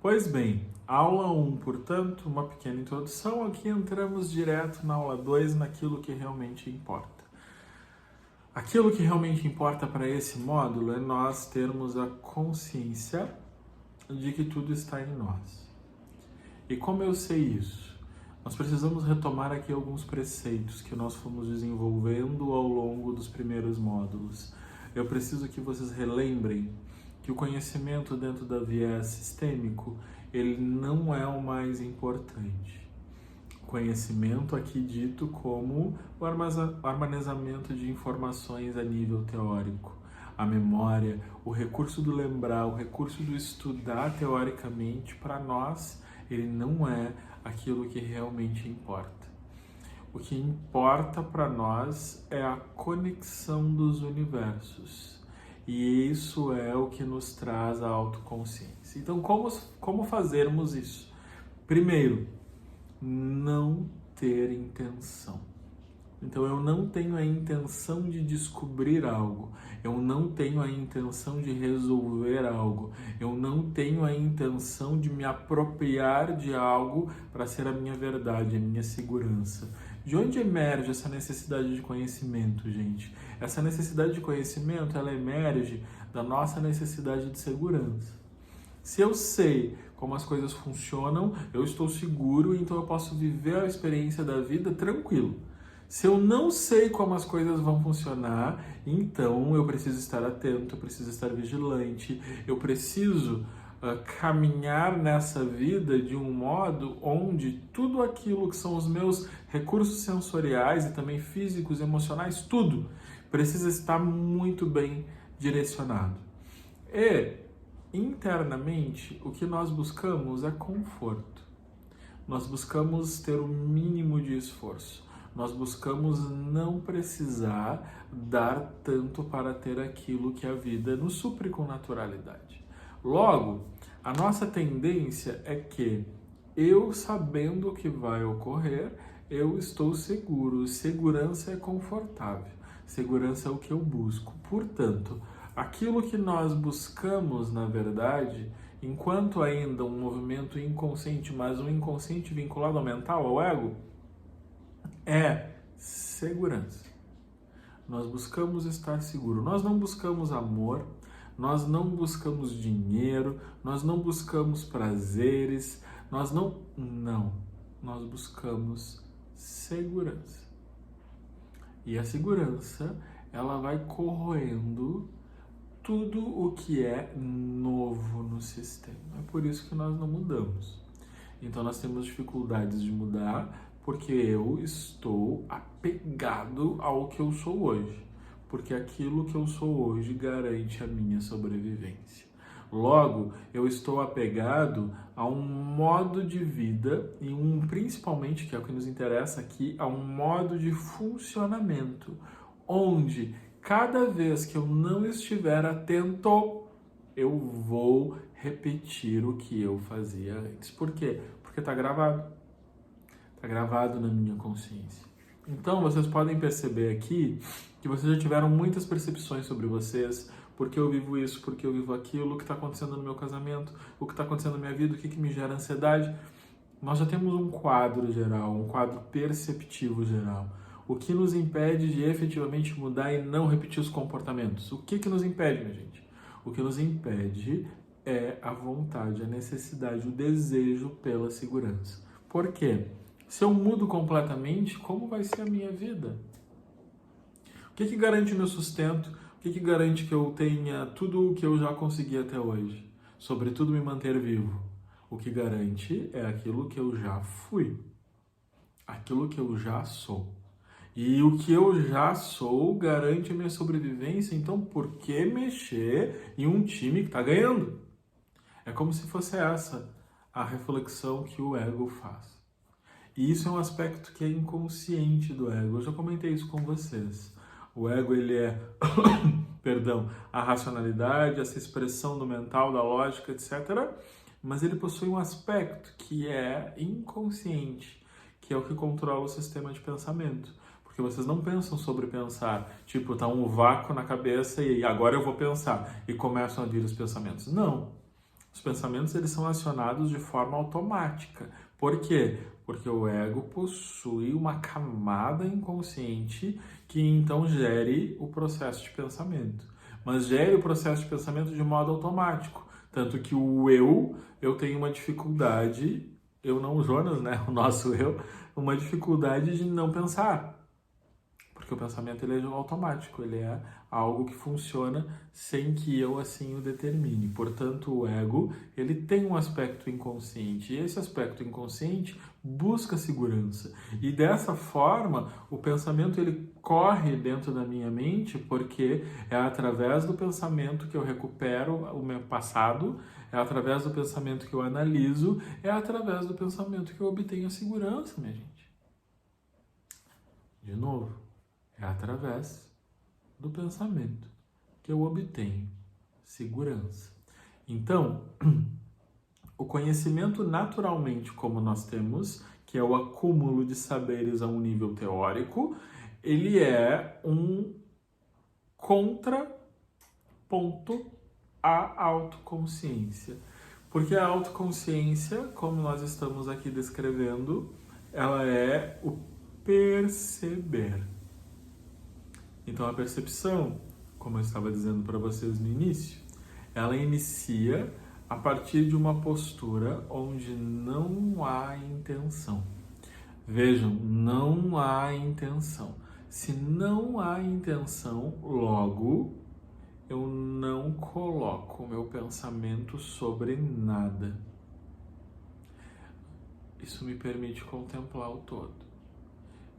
Pois bem, aula 1, portanto, uma pequena introdução. Aqui entramos direto na aula 2, naquilo que realmente importa. Aquilo que realmente importa para esse módulo é nós termos a consciência de que tudo está em nós. E como eu sei isso? Nós precisamos retomar aqui alguns preceitos que nós fomos desenvolvendo ao longo dos primeiros módulos. Eu preciso que vocês relembrem que o conhecimento dentro da viés sistêmico, ele não é o mais importante. O conhecimento aqui dito como o armazenamento de informações a nível teórico. A memória, o recurso do lembrar, o recurso do estudar teoricamente, para nós, ele não é aquilo que realmente importa. O que importa para nós é a conexão dos universos. E isso é o que nos traz a autoconsciência. Então, como fazermos isso? Primeiro, não ter intenção. Então, eu não tenho a intenção de descobrir algo. Eu não tenho a intenção de resolver algo. Eu não tenho a intenção de me apropriar de algo para ser a minha verdade, a minha segurança. De onde emerge essa necessidade de conhecimento, gente? Essa necessidade de conhecimento, ela emerge da nossa necessidade de segurança. Se eu sei como as coisas funcionam, eu estou seguro, então eu posso viver a experiência da vida tranquilo. Se eu não sei como as coisas vão funcionar, então eu preciso estar atento, eu preciso estar vigilante, eu preciso caminhar nessa vida de um modo onde tudo aquilo que são os meus recursos sensoriais e também físicos, emocionais, tudo precisa estar muito bem direcionado. E, internamente, o que nós buscamos é conforto. Nós buscamos ter o mínimo de esforço. Nós buscamos não precisar dar tanto para ter aquilo que a vida nos supre com naturalidade. Logo, a nossa tendência é que, eu sabendo o que vai ocorrer, eu estou seguro. Segurança é confortável. Segurança é o que eu busco. Portanto, aquilo que nós buscamos, na verdade, enquanto ainda um movimento inconsciente, mas um inconsciente vinculado ao mental, ao ego, é segurança. Nós buscamos estar seguro. Nós não buscamos amor, nós não buscamos dinheiro, nós não buscamos prazeres, nós buscamos segurança. E a segurança, ela vai corroendo tudo o que é novo no sistema. É por isso que nós não mudamos. Então nós temos dificuldades de mudar porque eu estou apegado ao que eu sou hoje. Porque aquilo que eu sou hoje garante a minha sobrevivência. Logo, eu estou apegado a um modo de vida e principalmente, que é o que nos interessa aqui, a um modo de funcionamento, onde cada vez que eu não estiver atento, eu vou repetir o que eu fazia antes. Por quê? Porque está gravado. Está gravado na minha consciência. Então, vocês podem perceber aqui que vocês já tiveram muitas percepções sobre vocês, porque eu vivo isso, porque eu vivo aquilo, o que está acontecendo no meu casamento, o que está acontecendo na minha vida, o que me gera ansiedade. Nós já temos um quadro geral, um quadro perceptivo geral. O que nos impede de efetivamente mudar e não repetir os comportamentos? O que nos impede, minha gente? O que nos impede é a vontade, a necessidade, o desejo pela segurança. Por quê? Se eu mudo completamente, como vai ser a minha vida? O que garante o meu sustento? O que garante que eu tenha tudo o que eu já consegui até hoje? Sobretudo me manter vivo. O que garante é aquilo que eu já fui. Aquilo que eu já sou. E o que eu já sou garante a minha sobrevivência, então por que mexer em um time que está ganhando? É como se fosse essa a reflexão que o ego faz. E isso é um aspecto que é inconsciente do ego. Eu já comentei isso com vocês. O ego, ele é, a racionalidade, essa expressão do mental, da lógica, etc. Mas ele possui um aspecto que é inconsciente, que é o que controla o sistema de pensamento. Porque vocês não pensam sobre pensar, tipo, tá um vácuo na cabeça e agora eu vou pensar, e começam a vir os pensamentos. Não. Os pensamentos eles são acionados de forma automática. Por quê? Porque o ego possui uma camada inconsciente que então gere o processo de pensamento. Mas gere o processo de pensamento de modo automático. Tanto que o eu tenho uma dificuldade, eu não o Jonas, né? O nosso eu, uma dificuldade de não pensar. Porque o pensamento ele é automático, ele é algo que funciona sem que eu assim o determine. Portanto, o ego, ele tem um aspecto inconsciente, e esse aspecto inconsciente busca segurança. E dessa forma, o pensamento ele corre dentro da minha mente, porque é através do pensamento que eu recupero o meu passado, é através do pensamento que eu analiso, é através do pensamento que eu obtenho a segurança, minha gente. De novo. É através do pensamento que eu obtenho segurança. Então, o conhecimento naturalmente, como nós temos, que é o acúmulo de saberes a um nível teórico, ele é um contraponto à autoconsciência. Porque a autoconsciência, como nós estamos aqui descrevendo, ela é o perceber. Então a percepção, como eu estava dizendo para vocês no início, ela inicia a partir de uma postura onde não há intenção. Vejam, não há intenção. Se não há intenção, logo eu não coloco o meu pensamento sobre nada. Isso me permite contemplar o todo.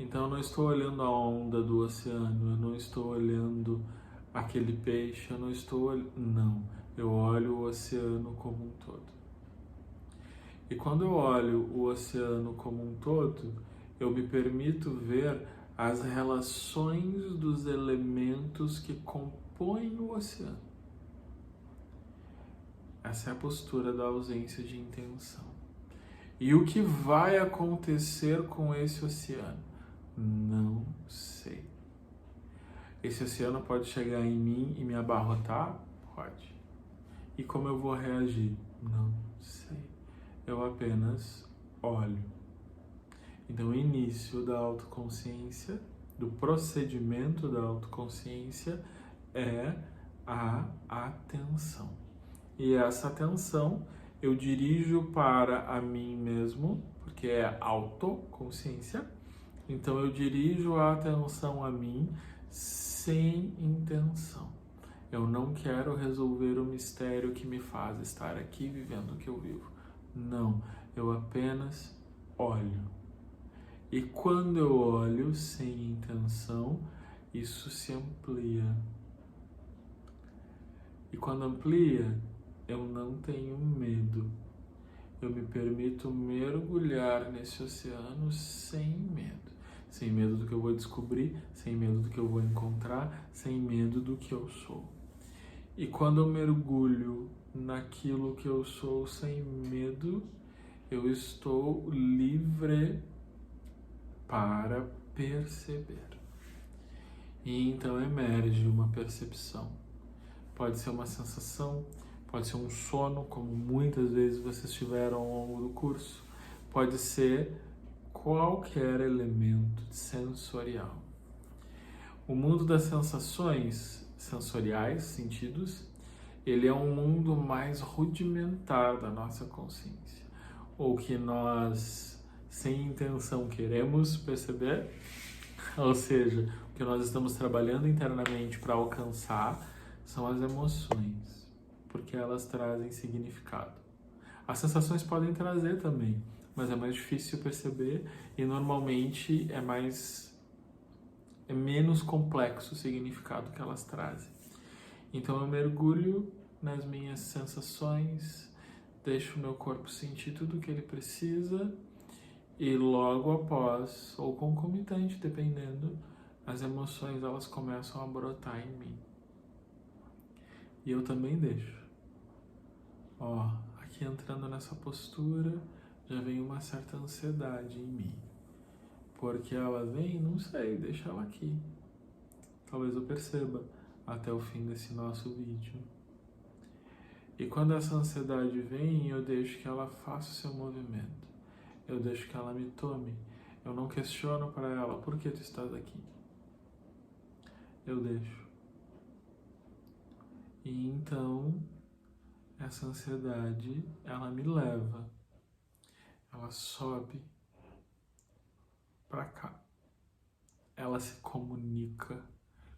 Então eu não estou olhando a onda do oceano, eu não estou olhando aquele peixe, eu não estou... Não, eu olho o oceano como um todo. E quando eu olho o oceano como um todo, eu me permito ver as relações dos elementos que compõem o oceano. Essa é a postura da ausência de intenção. E o que vai acontecer com esse oceano? Não sei. Esse oceano pode chegar em mim e me abarrotar? Pode. E como eu vou reagir? Não sei. Eu apenas olho. Então, o início da autoconsciência, do procedimento da autoconsciência, é a atenção. E essa atenção eu dirijo para a mim mesmo, porque é autoconsciência. Então eu dirijo a atenção a mim sem intenção. Eu não quero resolver o mistério que me faz estar aqui vivendo o que eu vivo. Não, eu apenas olho. E quando eu olho sem intenção, isso se amplia. E quando amplia, eu não tenho medo. Eu me permito mergulhar nesse oceano sem medo. Sem medo do que eu vou descobrir, sem medo do que eu vou encontrar, sem medo do que eu sou. E quando eu mergulho naquilo que eu sou sem medo, eu estou livre para perceber. E então emerge uma percepção. Pode ser uma sensação, pode ser um sono, como muitas vezes vocês tiveram ao longo do curso. Pode ser qualquer elemento sensorial. O mundo das sensações sensoriais, sentidos, ele é um mundo mais rudimentar da nossa consciência. Ou que nós, sem intenção, queremos perceber, ou seja, o que nós estamos trabalhando internamente para alcançar são as emoções, porque elas trazem significado. As sensações podem trazer também, mas é mais difícil perceber e normalmente é menos complexo o significado que elas trazem. Então eu mergulho nas minhas sensações, deixo o meu corpo sentir tudo o que ele precisa e logo após, ou concomitante, dependendo, as emoções elas começam a brotar em mim. E eu também deixo. Aqui entrando nessa postura, já vem uma certa ansiedade em mim. Porque ela vem, não sei, deixa ela aqui. Talvez eu perceba até o fim desse nosso vídeo. E quando essa ansiedade vem, eu deixo que ela faça o seu movimento. Eu deixo que ela me tome. Eu não questiono para ela, por que tu estás aqui? Eu deixo. E então, essa ansiedade, ela me leva. Ela sobe para cá. Ela se comunica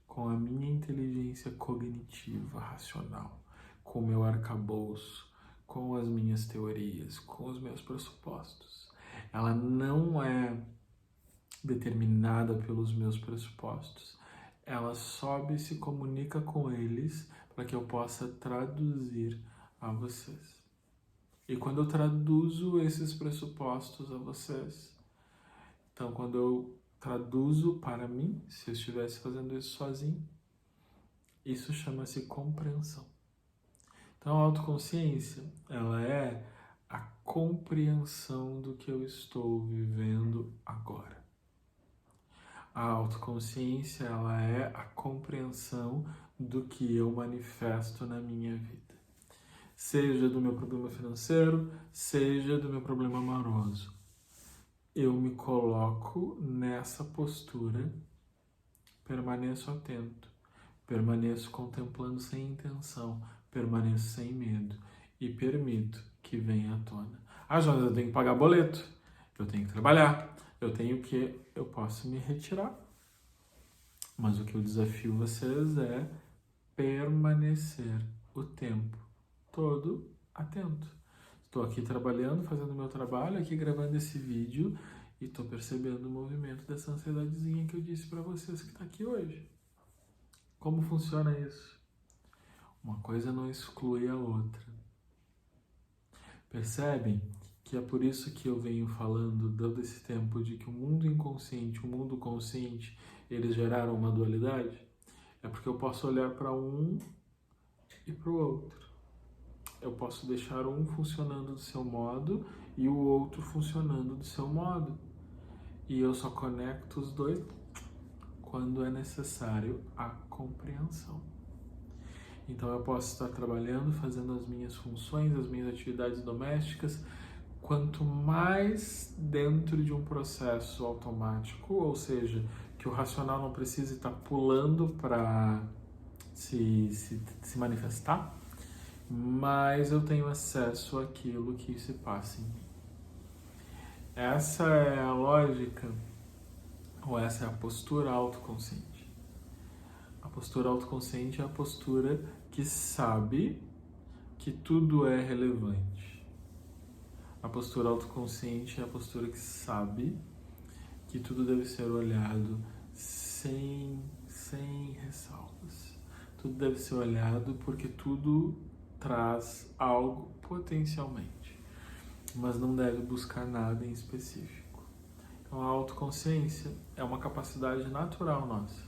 com a minha inteligência cognitiva, racional, com o meu arcabouço, com as minhas teorias, com os meus pressupostos. Ela não é determinada pelos meus pressupostos. Ela sobe e se comunica com eles para que eu possa traduzir a vocês. E quando eu traduzo esses pressupostos a vocês, então quando eu traduzo para mim, se eu estivesse fazendo isso sozinho, isso chama-se compreensão. Então a autoconsciência, ela é a compreensão do que eu estou vivendo agora. A autoconsciência, ela é a compreensão do que eu manifesto na minha vida. Seja do meu problema financeiro, seja do meu problema amoroso. Eu me coloco nessa postura, permaneço atento, permaneço contemplando sem intenção, permaneço sem medo e permito que venha à tona. Ah, Jonas, eu tenho que pagar boleto, eu tenho que trabalhar, eu posso me retirar. Mas o que eu desafio vocês é permanecer o tempo todo atento. Estou aqui trabalhando, fazendo o meu trabalho, aqui gravando esse vídeo e estou percebendo o movimento dessa ansiedadezinha que eu disse para vocês que está aqui hoje. Como funciona isso? Uma coisa não exclui a outra. Percebem que é por isso que eu venho falando todo esse tempo de que o mundo inconsciente e o mundo consciente, eles geraram uma dualidade? É porque eu posso olhar para um e para o outro. Eu posso deixar um funcionando do seu modo e o outro funcionando do seu modo. E eu só conecto os dois quando é necessário a compreensão. Então eu posso estar trabalhando, fazendo as minhas funções, as minhas atividades domésticas, quanto mais dentro de um processo automático, ou seja, que o racional não precisa estar pulando para se manifestar, mas eu tenho acesso àquilo que se passa em mim. Essa é a lógica, ou essa é a postura autoconsciente. A postura autoconsciente é a postura que sabe que tudo é relevante. A postura autoconsciente é a postura que sabe que tudo deve ser olhado sem ressalvas. Tudo deve ser olhado porque tudo traz algo potencialmente, mas não deve buscar nada em específico. Então a autoconsciência é uma capacidade natural nossa,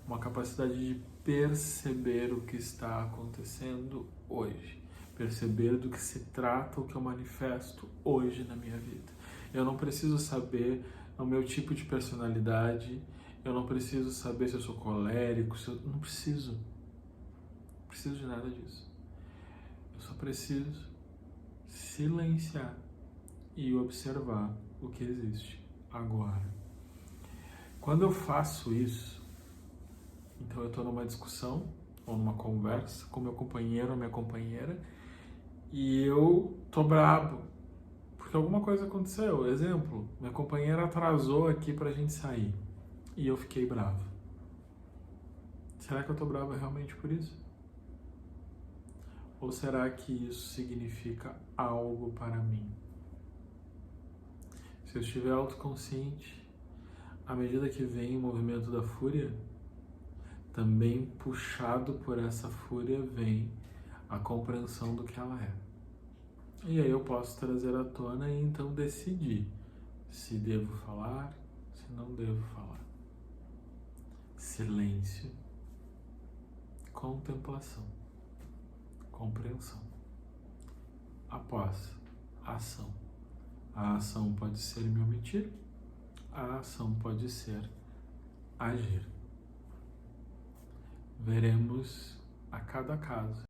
uma capacidade de perceber o que está acontecendo hoje, perceber do que se trata o que eu manifesto hoje na minha vida. Eu não preciso saber o meu tipo de personalidade, eu não preciso saber se eu sou colérico, não preciso de nada disso. Eu só preciso silenciar e observar o que existe agora. Quando eu faço isso, então eu estou numa discussão ou numa conversa com meu companheiro ou minha companheira e eu tô brabo porque alguma coisa aconteceu. Exemplo, minha companheira atrasou aqui pra gente sair e eu fiquei bravo. Será que eu tô bravo realmente por isso? Ou será que isso significa algo para mim? Se eu estiver autoconsciente, à medida que vem o movimento da fúria, também puxado por essa fúria vem a compreensão do que ela é. E aí eu posso trazer à tona e então decidir se devo falar, se não devo falar. Silêncio, contemplação, compreensão. Após a ação. A ação pode ser me omitir, a ação pode ser agir. Veremos a cada caso